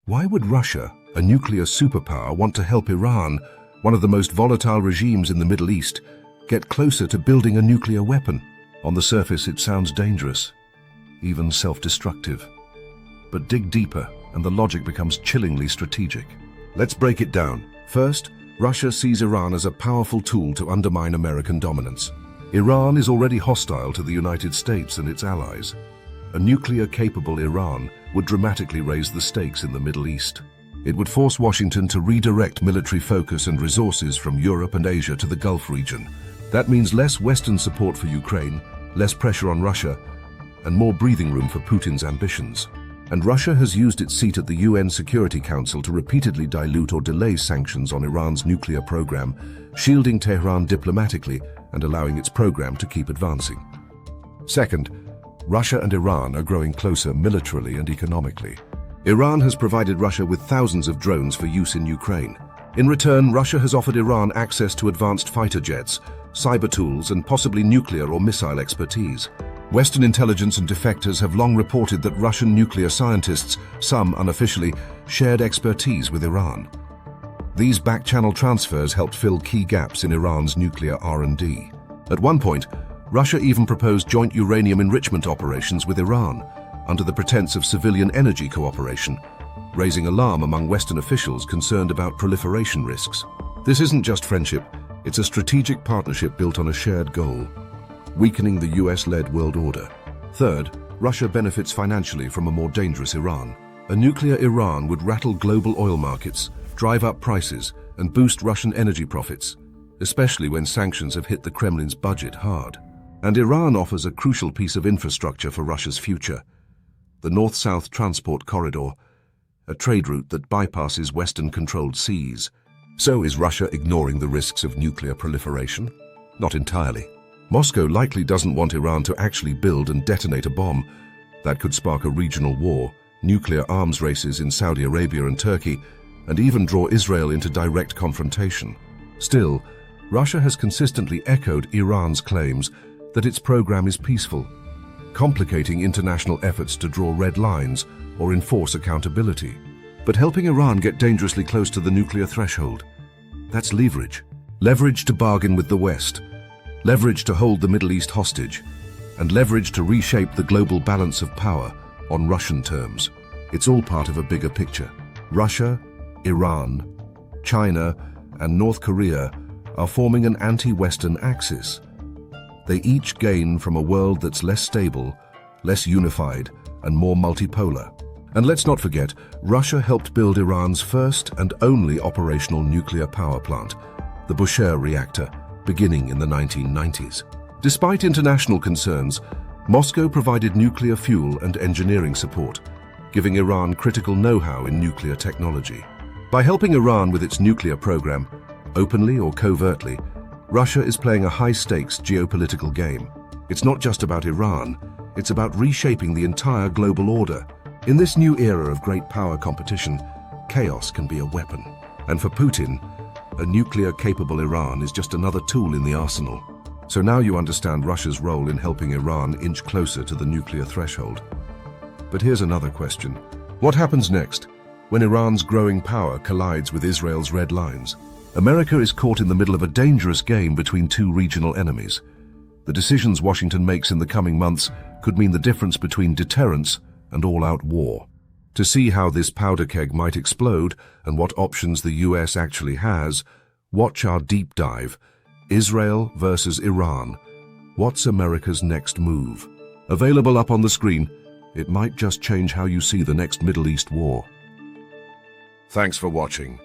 Why would Russia, a nuclear superpower, want to help Iran, one of the most volatile regimes in the Middle East, get closer to building a nuclear weapon? On the surface, it sounds dangerous, even self-destructive. But dig deeper, and the logic becomes chillingly strategic. Let's break it down. First, Russia sees Iran as a powerful tool to undermine American dominance. Iran is already hostile to the United States and its allies. A nuclear-capable Iran would dramatically raise the stakes in the Middle East. It would force Washington to redirect military focus and resources from Europe and Asia to the Gulf region. That means less Western support for Ukraine, less pressure on Russia, and more breathing room for Putin's ambitions. And Russia has used its seat at the UN Security Council to repeatedly dilute or delay sanctions on Iran's nuclear program, shielding Tehran diplomatically and allowing its program to keep advancing. Second, Russia and Iran are growing closer militarily and economically. Iran has provided Russia with thousands of drones for use in Ukraine. In return, Russia has offered Iran access to advanced fighter jets, cyber tools, and possibly nuclear or missile expertise. Western intelligence and defectors have long reported that Russian nuclear scientists, some unofficially, shared expertise with Iran. These back-channel transfers helped fill key gaps in Iran's nuclear R&D. At one point, Russia even proposed joint uranium enrichment operations with Iran, under the pretense of civilian energy cooperation, raising alarm among Western officials concerned about proliferation risks. This isn't just friendship, it's a strategic partnership built on a shared goal: weakening the US-led world order. Third, Russia benefits financially from a more dangerous Iran. A nuclear Iran would rattle global oil markets, drive up prices, and boost Russian energy profits, especially when sanctions have hit the Kremlin's budget hard. And Iran offers a crucial piece of infrastructure for Russia's future: the North-South transport corridor, a trade route that bypasses Western-controlled seas. So is Russia ignoring the risks of nuclear proliferation? Not entirely. Moscow likely doesn't want Iran to actually build and detonate a bomb. That could spark a regional war, nuclear arms races in Saudi Arabia and Turkey, and even draw Israel into direct confrontation. Still, Russia has consistently echoed Iran's claims that its program is peaceful, complicating international efforts to draw red lines or enforce accountability. But helping Iran get dangerously close to the nuclear threshold, that's leverage. Leverage to bargain with the West, leverage to hold the Middle East hostage, and leverage to reshape the global balance of power on Russian terms. It's all part of a bigger picture. Russia, Iran, China, and North Korea are forming an anti-Western axis. They each gain from a world that's less stable, less unified, and more multipolar. And let's not forget, Russia helped build Iran's first and only operational nuclear power plant, the Bushehr reactor, beginning in the 1990s. Despite international concerns, Moscow provided nuclear fuel and engineering support, giving Iran critical know-how in nuclear technology. By helping Iran with its nuclear program, openly or covertly, Russia is playing a high-stakes geopolitical game. It's not just about Iran, it's about reshaping the entire global order. In this new era of great power competition, chaos can be a weapon. And for Putin, a nuclear-capable Iran is just another tool in the arsenal. So now you understand Russia's role in helping Iran inch closer to the nuclear threshold. But here's another question. What happens next when Iran's growing power collides with Israel's red lines? America is caught in the middle of a dangerous game between two regional enemies. The decisions Washington makes in the coming months could mean the difference between deterrence and all-out war. To see how this powder keg might explode and what options the US actually has, watch our deep dive: Israel versus Iran. What's America's next move? Available up on the screen, it might just change how you see the next Middle East war. Thanks for watching.